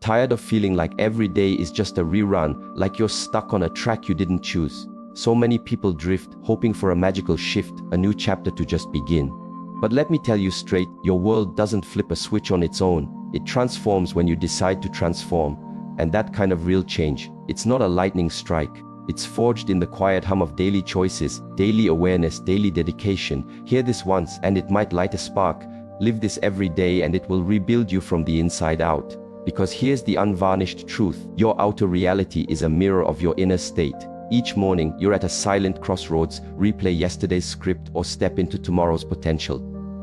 tired of feeling like every day is just a rerun, like you're stuck on a track you didn't choose. So many people drift, hoping for a magical shift, a new chapter to just begin. But let me tell you straight, your world doesn't flip a switch on its own. It transforms when you decide to transform. And that kind of real change, it's not a lightning strike. It's forged in the quiet hum of daily choices, daily awareness, daily dedication. Hear this once and it might light a spark. Live this every day and it will rebuild you from the inside out. Because here's the unvarnished truth. Your outer reality is a mirror of your inner state. Each morning, you're at a silent crossroads, replay yesterday's script or step into tomorrow's potential.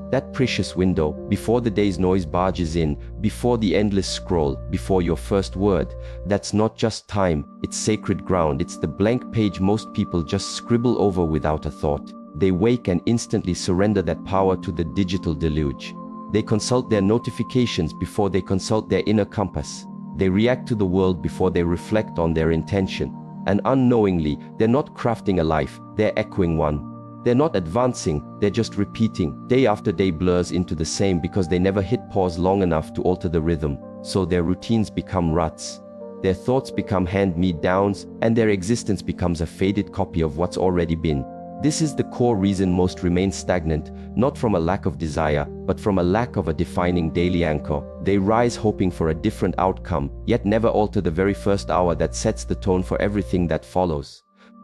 That precious window, before the day's noise barges in, before the endless scroll, before your first word, that's not just time, it's sacred ground. It's the blank page most people just scribble over without a thought. They wake and instantly surrender that power to the digital deluge. They consult their notifications before they consult their inner compass. They react to the world before they reflect on their intention. And unknowingly, they're not crafting a life, they're echoing one. They're not advancing, they're just repeating. Day after day blurs into the same because they never hit pause long enough to alter the rhythm. So their routines become ruts. Their thoughts become hand-me-downs, and their existence becomes a faded copy of what's already been. This is the core reason most remain stagnant, not from a lack of desire, but from a lack of a defining daily anchor. They rise hoping for a different outcome, yet never alter the very first hour that sets the tone for everything that follows.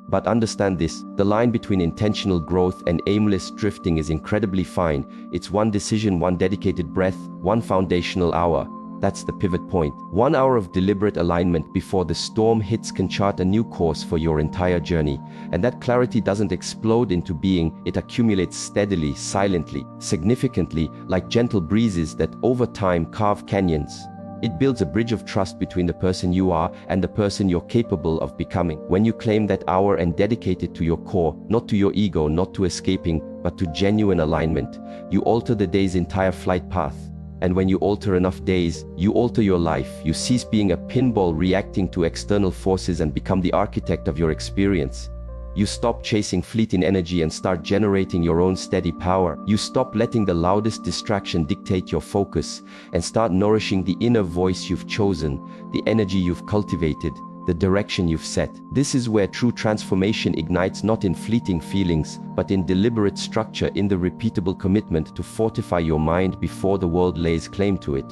But understand this, the line between intentional growth and aimless drifting is incredibly fine. It's one decision, one dedicated breath, one foundational hour. That's the pivot point. 1 hour of deliberate alignment before the storm hits can chart a new course for your entire journey. And that clarity doesn't explode into being, it accumulates steadily, silently, significantly, like gentle breezes that over time carve canyons. It builds a bridge of trust between the person you are and the person you're capable of becoming. When you claim that hour and dedicate it to your core, not to your ego, not to escaping, but to genuine alignment, you alter the day's entire flight path. And when you alter enough days, you alter your life. You cease being a pinball reacting to external forces and become the architect of your experience. You stop chasing fleeting energy and start generating your own steady power. You stop letting the loudest distraction dictate your focus and start nourishing the inner voice you've chosen, the energy you've cultivated, the direction you've set. This is where true transformation ignites, not in fleeting feelings, but in deliberate structure, in the repeatable commitment to fortify your mind before the world lays claim to it.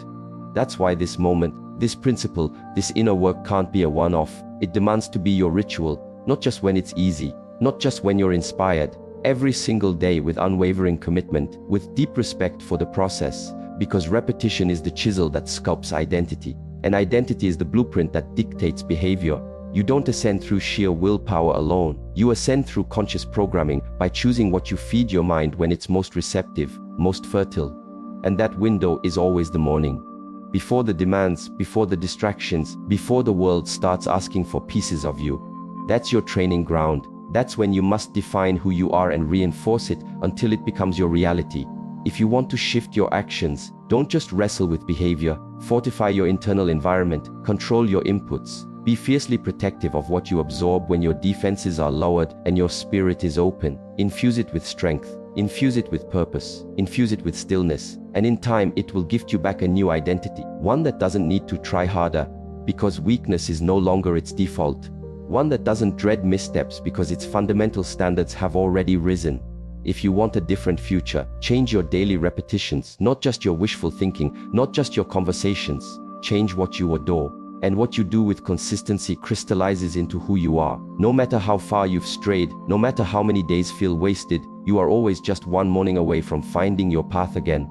That's why this moment, this principle, this inner work can't be a one-off. It demands to be your ritual. Not just when it's easy, not just when you're inspired, every single day with unwavering commitment, with deep respect for the process, because repetition is the chisel that sculpts identity, and identity is the blueprint that dictates behavior. You don't ascend through sheer willpower alone. You ascend through conscious programming by choosing what you feed your mind when it's most receptive, most fertile. And that window is always the morning. Before the demands, before the distractions, before the world starts asking for pieces of you. That's your training ground. That's when you must define who you are and reinforce it until it becomes your reality. If you want to shift your actions, don't just wrestle with behavior. Fortify your internal environment, control your inputs. Be fiercely protective of what you absorb when your defenses are lowered and your spirit is open. Infuse it with strength, infuse it with purpose, infuse it with stillness, and in time it will gift you back a new identity. One that doesn't need to try harder, because weakness is no longer its default. One that doesn't dread missteps because its fundamental standards have already risen. If you want a different future, change your daily repetitions, not just your wishful thinking, not just your conversations. Change what you adore. And what you do with consistency crystallizes into who you are. No matter how far you've strayed, no matter how many days feel wasted, you are always just one morning away from finding your path again.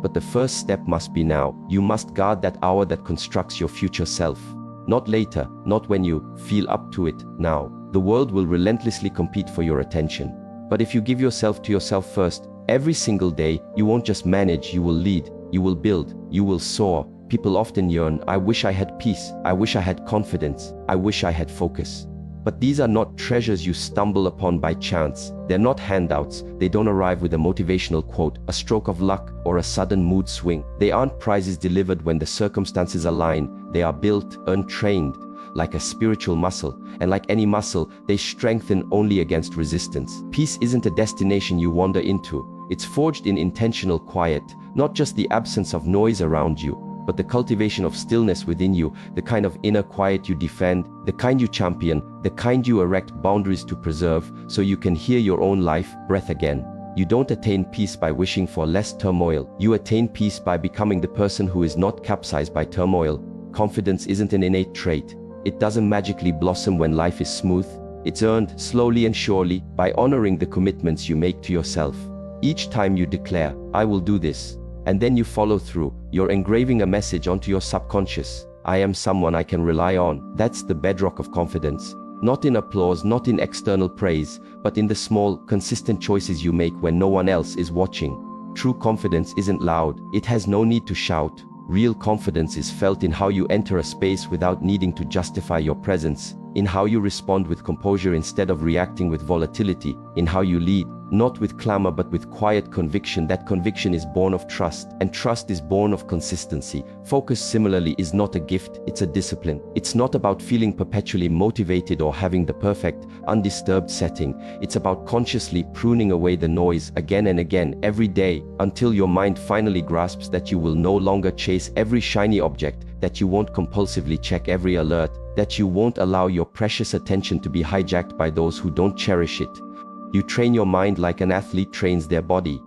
But the first step must be now. You must guard that hour that constructs your future self. Not later, not when you feel up to it, now. The world will relentlessly compete for your attention. But if you give yourself to yourself first, every single day, you won't just manage, you will lead, you will build, you will soar. People often yearn, I wish I had peace, I wish I had confidence, I wish I had focus. But these are not treasures you stumble upon by chance. They're not handouts. They don't arrive with a motivational quote, a stroke of luck, or a sudden mood swing. They aren't prizes delivered when the circumstances align. They are built, earned, trained, like a spiritual muscle. And like any muscle, they strengthen only against resistance. Peace isn't a destination you wander into. It's forged in intentional quiet, not just the absence of noise around you, but the cultivation of stillness within you, the kind of inner quiet you defend, the kind you champion, the kind you erect boundaries to preserve, so you can hear your own life breath again. You don't attain peace by wishing for less turmoil. You attain peace by becoming the person who is not capsized by turmoil. Confidence isn't an innate trait. It doesn't magically blossom when life is smooth. It's earned slowly and surely by honoring the commitments you make to yourself. Each time you declare, "I will do this," and then you follow through, you're engraving a message onto your subconscious. I am someone I can rely on. That's the bedrock of confidence. Not in applause, not in external praise, but in the small, consistent choices you make when no one else is watching. True confidence isn't loud. It has no need to shout. Real confidence is felt in how you enter a space without needing to justify your presence, in how you respond with composure instead of reacting with volatility, in how you lead, not with clamor but with quiet conviction. That conviction is born of trust, and trust is born of consistency. Focus, similarly, is not a gift, it's a discipline. It's not about feeling perpetually motivated or having the perfect, undisturbed setting. It's about consciously pruning away the noise again and again, every day, until your mind finally grasps that you will no longer chase every shiny object, that you won't compulsively check every alert, that you won't allow your precious attention to be hijacked by those who don't cherish it. You train your mind like an athlete trains their body.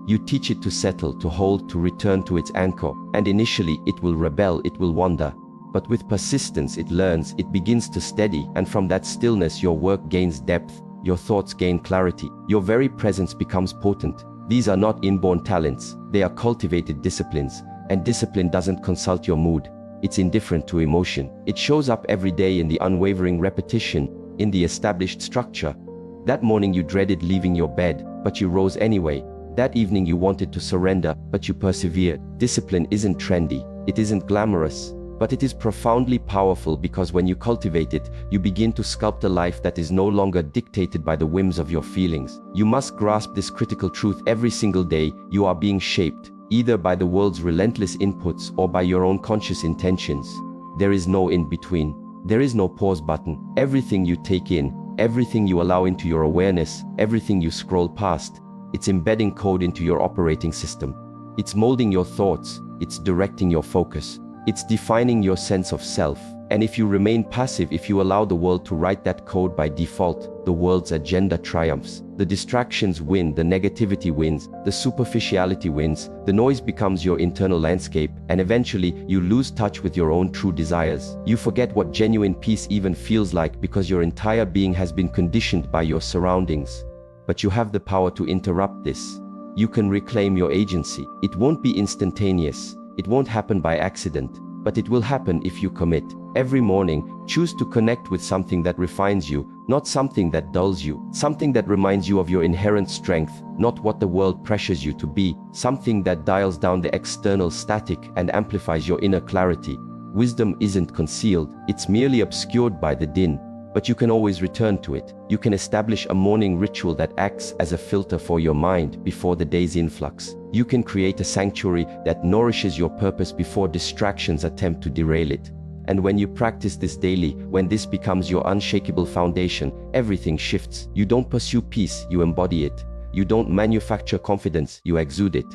You teach it to settle, to hold, to return to its anchor, and initially it will rebel, it will wander. But with persistence it learns, it begins to steady, and from that stillness your work gains depth, your thoughts gain clarity, your very presence becomes potent. These are not inborn talents, they are cultivated disciplines, and discipline doesn't consult your mood. It's indifferent to emotion. It shows up every day in the unwavering repetition, in the established structure. That morning you dreaded leaving your bed, but you rose anyway. That evening you wanted to surrender, but you persevered. Discipline isn't trendy, it isn't glamorous, but it is profoundly powerful, because when you cultivate it, you begin to sculpt a life that is no longer dictated by the whims of your feelings. You must grasp this critical truth every single day. You are being shaped, either by the world's relentless inputs or by your own conscious intentions. There is no in between. There is no pause button. Everything you take in, everything you allow into your awareness, everything you scroll past, it's embedding code into your operating system. It's molding your thoughts, it's directing your focus, it's defining your sense of self. And if you remain passive, if you allow the world to write that code by default, the world's agenda triumphs. The distractions win, the negativity wins, the superficiality wins, the noise becomes your internal landscape, and eventually you lose touch with your own true desires. You forget what genuine peace even feels like, because your entire being has been conditioned by your surroundings. But you have the power to interrupt this. You can reclaim your agency. It won't be instantaneous. It won't happen by accident. But it will happen if you commit. Every morning, choose to connect with something that refines you, not something that dulls you, something that reminds you of your inherent strength, not what the world pressures you to be, something that dials down the external static and amplifies your inner clarity. Wisdom isn't concealed, it's merely obscured by the din, but you can always return to it. You can establish a morning ritual that acts as a filter for your mind before the day's influx. You can create a sanctuary that nourishes your purpose before distractions attempt to derail it. And when you practice this daily, when this becomes your unshakable foundation, everything shifts. You don't pursue peace, you embody it. You don't manufacture confidence, you exude it.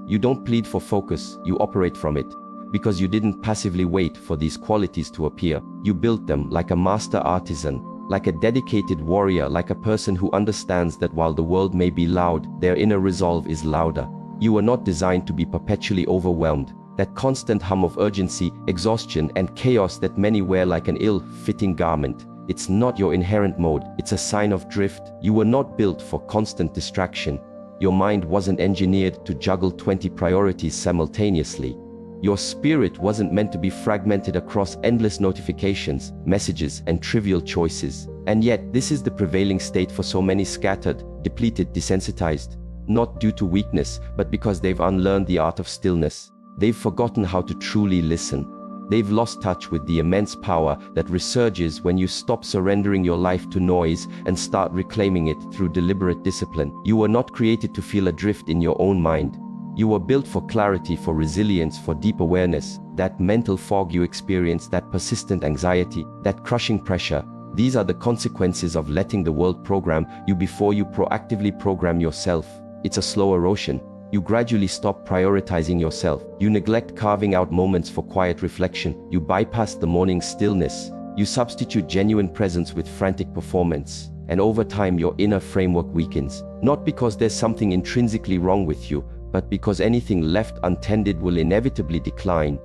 You don't plead for focus, you operate from it. Because you didn't passively wait for these qualities to appear. You built them like a master artisan, like a dedicated warrior, like a person who understands that while the world may be loud, their inner resolve is louder. You were not designed to be perpetually overwhelmed. That constant hum of urgency, exhaustion, and chaos that many wear like an ill-fitting garment. It's not your inherent mode, it's a sign of drift. You were not built for constant distraction. Your mind wasn't engineered to juggle 20 priorities simultaneously. Your spirit wasn't meant to be fragmented across endless notifications, messages, and trivial choices. And yet, this is the prevailing state for so many: scattered, depleted, desensitized. Not due to weakness, but because they've unlearned the art of stillness. They've forgotten how to truly listen. They've lost touch with the immense power that resurges when you stop surrendering your life to noise and start reclaiming it through deliberate discipline. You were not created to feel adrift in your own mind. You were built for clarity, for resilience, for deep awareness. That mental fog you experience, that persistent anxiety, that crushing pressure, these are the consequences of letting the world program you before you proactively program yourself. It's a slow erosion. You gradually stop prioritizing yourself. You neglect carving out moments for quiet reflection. You bypass the morning stillness. You substitute genuine presence with frantic performance. And over time, your inner framework weakens. Not because there's something intrinsically wrong with you, but because anything left untended will inevitably decline.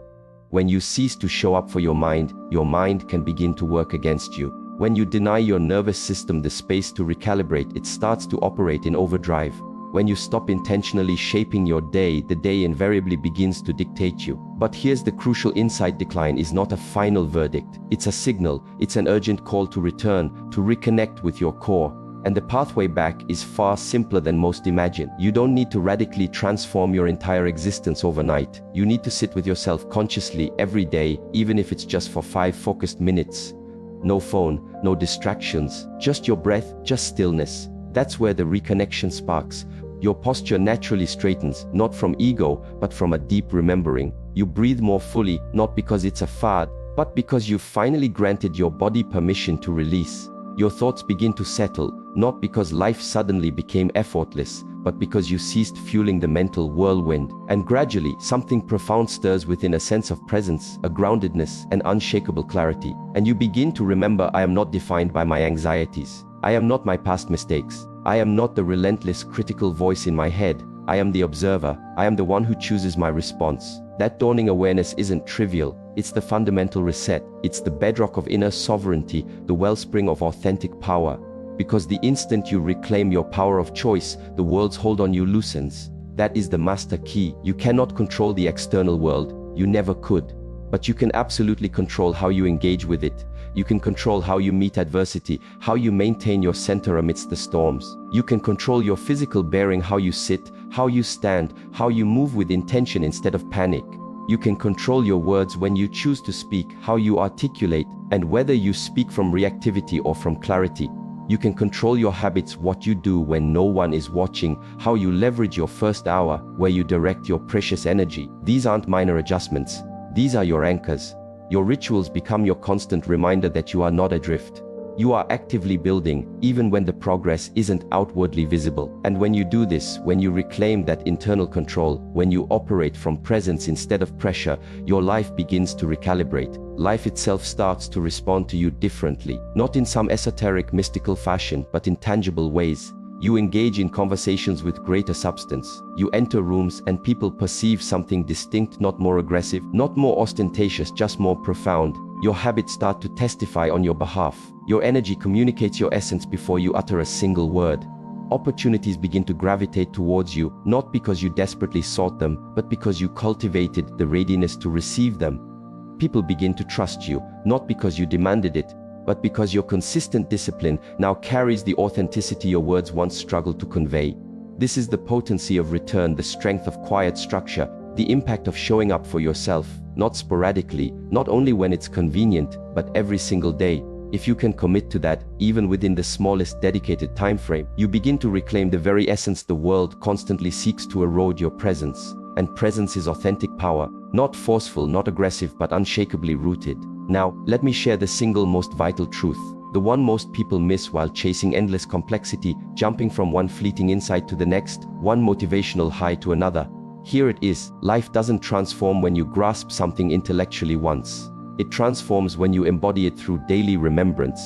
When you cease to show up for your mind can begin to work against you. When you deny your nervous system the space to recalibrate, it starts to operate in overdrive. When you stop intentionally shaping your day, the day invariably begins to dictate you. But here's the crucial insight: decline is not a final verdict. It's a signal. It's an urgent call to return, to reconnect with your core. And the pathway back is far simpler than most imagine. You don't need to radically transform your entire existence overnight. You need to sit with yourself consciously every day, even if it's just for 5 focused minutes. No phone, no distractions, just your breath, just stillness. That's where the reconnection sparks. Your posture naturally straightens, not from ego, but from a deep remembering. You breathe more fully, not because it's a fad, but because you've finally granted your body permission to release. Your thoughts begin to settle, not because life suddenly became effortless, but because you ceased fueling the mental whirlwind. And gradually, something profound stirs within: a sense of presence, a groundedness, an unshakable clarity. And you begin to remember, I am not defined by my anxieties. I am not my past mistakes. I am not the relentless critical voice in my head. I am the observer. I am the one who chooses my response. That dawning awareness isn't trivial. It's the fundamental reset. It's the bedrock of inner sovereignty, the wellspring of authentic power. Because the instant you reclaim your power of choice, the world's hold on you loosens. That is the master key. You cannot control the external world. You never could. But you can absolutely control how you engage with it. You can control how you meet adversity, how you maintain your center amidst the storms. You can control your physical bearing, how you sit, how you stand, how you move with intention instead of panic. You can control your words when you choose to speak, how you articulate, and whether you speak from reactivity or from clarity. You can control your habits, what you do when no one is watching, how you leverage your first hour, where you direct your precious energy. These aren't minor adjustments. These are your anchors. Your rituals become your constant reminder that you are not adrift. You are actively building, even when the progress isn't outwardly visible. And when you do this, when you reclaim that internal control, when you operate from presence instead of pressure, your life begins to recalibrate. Life itself starts to respond to you differently, not in some esoteric mystical fashion, but in tangible ways. You engage in conversations with greater substance. You enter rooms and people perceive something distinct, not more aggressive, not more ostentatious, just more profound. Your habits start to testify on your behalf. Your energy communicates your essence before you utter a single word. Opportunities begin to gravitate towards you, not because you desperately sought them, but because you cultivated the readiness to receive them. People begin to trust you, not because you demanded it, but because your consistent discipline now carries the authenticity your words once struggled to convey. This is the potency of return, the strength of quiet structure, the impact of showing up for yourself, not sporadically, not only when it's convenient, but every single day. If you can commit to that, even within the smallest dedicated time frame, you begin to reclaim the very essence the world constantly seeks to erode: your presence. And presence is authentic power, not forceful, not aggressive, but unshakably rooted. Now, let me share the single most vital truth, the one most people miss while chasing endless complexity, jumping from one fleeting insight to the next, one motivational high to another. Here it is: life doesn't transform when you grasp something intellectually once. It transforms when you embody it through daily remembrance.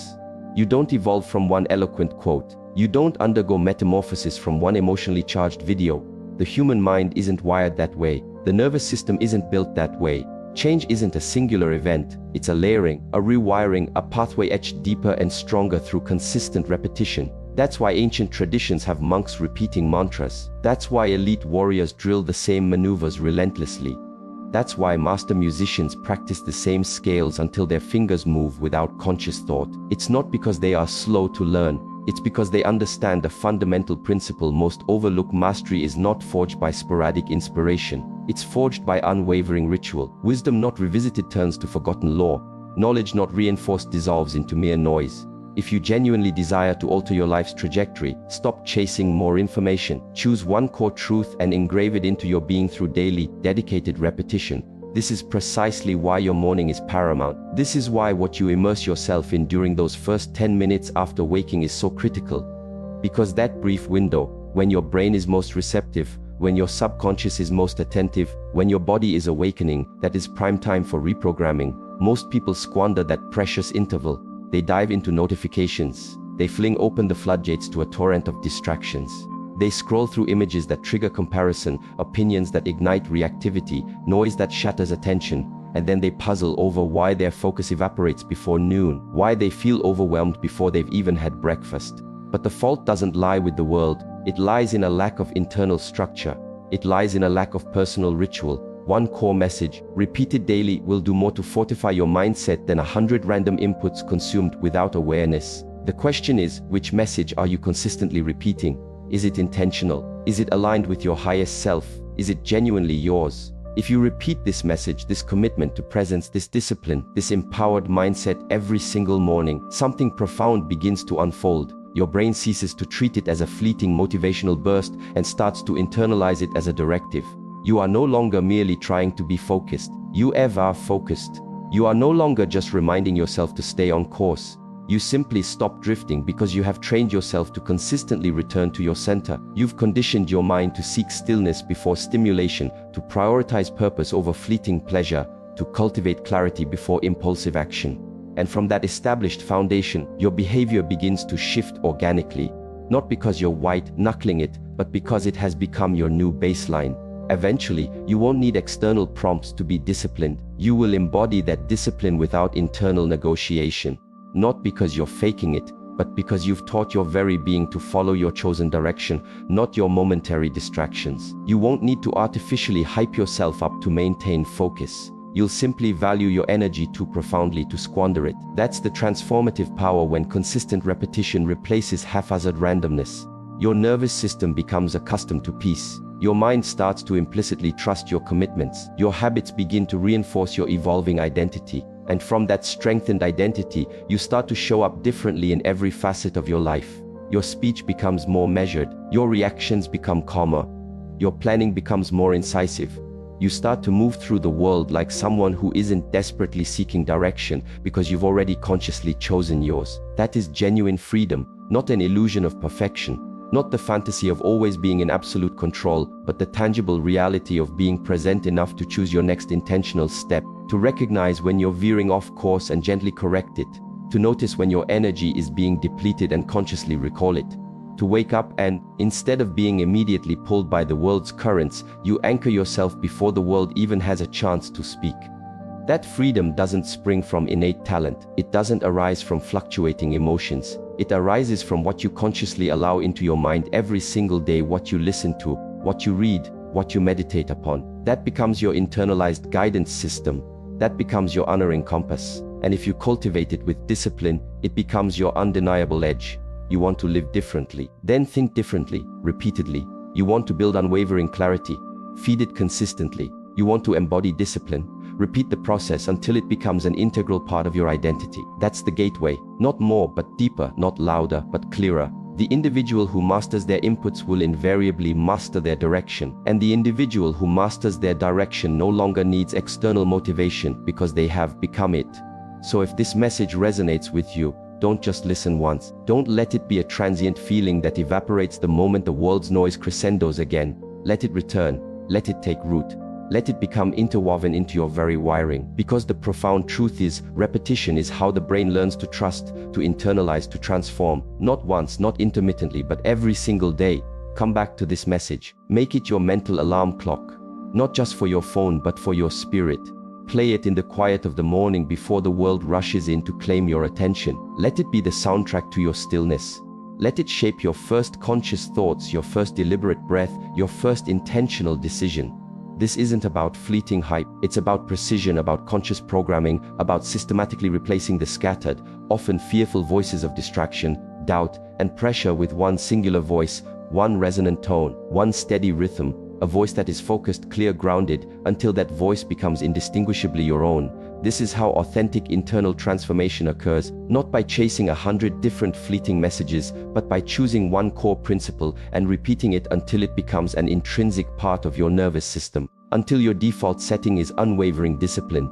You don't evolve from one eloquent quote. You don't undergo metamorphosis from one emotionally charged video. The human mind isn't wired that way. The nervous system isn't built that way. Change isn't a singular event. It's a layering, a rewiring, a pathway etched deeper and stronger through consistent repetition. That's why ancient traditions have monks repeating mantras. That's why elite warriors drill the same maneuvers relentlessly. That's why master musicians practice the same scales until their fingers move without conscious thought. It's not because they are slow to learn. It's because they understand a fundamental principle: most overlooked mastery is not forged by sporadic inspiration. It's forged by unwavering ritual. Wisdom not revisited turns to forgotten lore. Knowledge not reinforced dissolves into mere noise. If you genuinely desire to alter your life's trajectory, stop chasing more information. Choose one core truth and engrave it into your being through daily, dedicated repetition. This is precisely why your morning is paramount. This is why what you immerse yourself in during those first 10 minutes after waking is so critical. Because that brief window, when your brain is most receptive, when your subconscious is most attentive, when your body is awakening, that is prime time for reprogramming. Most people squander that precious interval. They dive into notifications. They fling open the floodgates to a torrent of distractions. They scroll through images that trigger comparison, opinions that ignite reactivity, noise that shatters attention, and then they puzzle over why their focus evaporates before noon, why they feel overwhelmed before they've even had breakfast. But the fault doesn't lie with the world. It lies in a lack of internal structure. It lies in a lack of personal ritual. One core message, repeated daily, will do more to fortify your mindset than 100 random inputs consumed without awareness. The question is, which message are you consistently repeating? Is it intentional? Is it aligned with your highest self? Is it genuinely yours? If you repeat this message, this commitment to presence, this discipline, this empowered mindset every single morning, something profound begins to unfold. Your brain ceases to treat it as a fleeting motivational burst and starts to internalize it as a directive. You are no longer merely trying to be focused. You are focused. You are no longer just reminding yourself to stay on course. You simply stop drifting because you have trained yourself to consistently return to your center. You've conditioned your mind to seek stillness before stimulation, to prioritize purpose over fleeting pleasure, to cultivate clarity before impulsive action. And from that established foundation, your behavior begins to shift organically. Not because you're white-knuckling it, but because it has become your new baseline. Eventually, you won't need external prompts to be disciplined. You will embody that discipline without internal negotiation. Not because you're faking it, but because you've taught your very being to follow your chosen direction, not your momentary distractions. You won't need to artificially hype yourself up to maintain focus. You'll simply value your energy too profoundly to squander it. That's the transformative power when consistent repetition replaces haphazard randomness. Your nervous system becomes accustomed to peace. Your mind starts to implicitly trust your commitments. Your habits begin to reinforce your evolving identity. And from that strengthened identity, you start to show up differently in every facet of your life. Your speech becomes more measured. Your reactions become calmer. Your planning becomes more incisive. You start to move through the world like someone who isn't desperately seeking direction because you've already consciously chosen yours. That is genuine freedom, not an illusion of perfection. Not the fantasy of always being in absolute control, but the tangible reality of being present enough to choose your next intentional step, to recognize when you're veering off course and gently correct it, to notice when your energy is being depleted and consciously recall it, to wake up and, instead of being immediately pulled by the world's currents, you anchor yourself before the world even has a chance to speak. That freedom doesn't spring from innate talent. It doesn't arise from fluctuating emotions. It arises from what you consciously allow into your mind every single day, what you listen to, what you read, what you meditate upon. That becomes your internalized guidance system. That becomes your honoring compass. And if you cultivate it with discipline, it becomes your undeniable edge. You want to live differently. Then think differently, repeatedly. You want to build unwavering clarity. Feed it consistently. You want to embody discipline. Repeat the process until it becomes an integral part of your identity. That's the gateway. Not more, but deeper. Not louder, but clearer. The individual who masters their inputs will invariably master their direction. And the individual who masters their direction no longer needs external motivation because they have become it. So if this message resonates with you, don't just listen once. Don't let it be a transient feeling that evaporates the moment the world's noise crescendos again. Let it return. Let it take root. Let it become interwoven into your very wiring. Because the profound truth is, repetition is how the brain learns to trust, to internalize, to transform. Not once, not intermittently, but every single day. Come back to this message. Make it your mental alarm clock. Not just for your phone, but for your spirit. Play it in the quiet of the morning before the world rushes in to claim your attention. Let it be the soundtrack to your stillness. Let it shape your first conscious thoughts, your first deliberate breath, your first intentional decision. This isn't about fleeting hype. It's about precision, about conscious programming, about systematically replacing the scattered, often fearful voices of distraction, doubt, and pressure with one singular voice, one resonant tone, one steady rhythm, a voice that is focused, clear, grounded, until that voice becomes indistinguishably your own. This is how authentic internal transformation occurs, not by chasing 100 different fleeting messages, but by choosing one core principle and repeating it until it becomes an intrinsic part of your nervous system, until your default setting is unwavering discipline,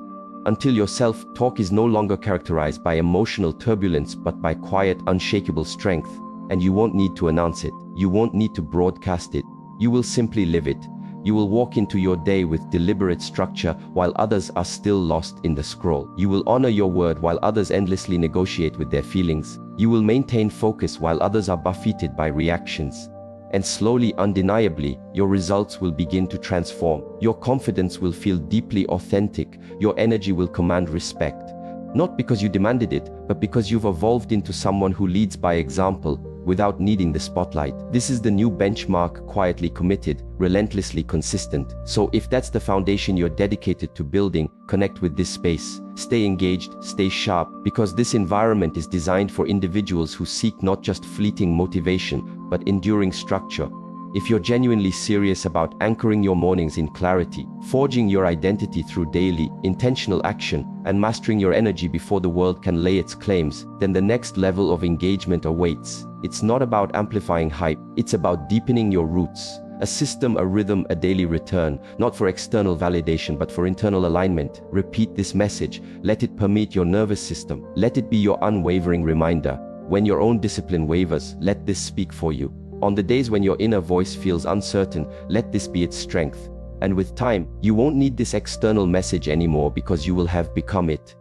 until your self-talk is no longer characterized by emotional turbulence but by quiet, unshakable strength. And you won't need to announce it. You won't need to broadcast it. You will simply live it. You will walk into your day with deliberate structure while others are still lost in the scroll. You will honor your word while others endlessly negotiate with their feelings. You will maintain focus while others are buffeted by reactions. And slowly, undeniably, your results will begin to transform. Your confidence will feel deeply authentic. Your energy will command respect. Not because you demanded it, but because you've evolved into someone who leads by example, without needing the spotlight. This is the new benchmark, quietly committed, relentlessly consistent. So if that's the foundation you're dedicated to building, connect with this space. Stay engaged, stay sharp, because this environment is designed for individuals who seek not just fleeting motivation, but enduring structure. If you're genuinely serious about anchoring your mornings in clarity, forging your identity through daily, intentional action, and mastering your energy before the world can lay its claims, then the next level of engagement awaits. It's not about amplifying hype, it's about deepening your roots. A system, a rhythm, a daily return, not for external validation but for internal alignment. Repeat this message, let it permeate your nervous system, let it be your unwavering reminder. When your own discipline wavers, let this speak for you. On the days when your inner voice feels uncertain, let this be its strength. And with time, you won't need this external message anymore because you will have become it.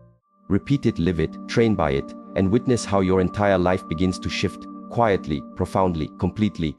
Repeat it, live it, train by it, and witness how your entire life begins to shift, quietly, profoundly, completely.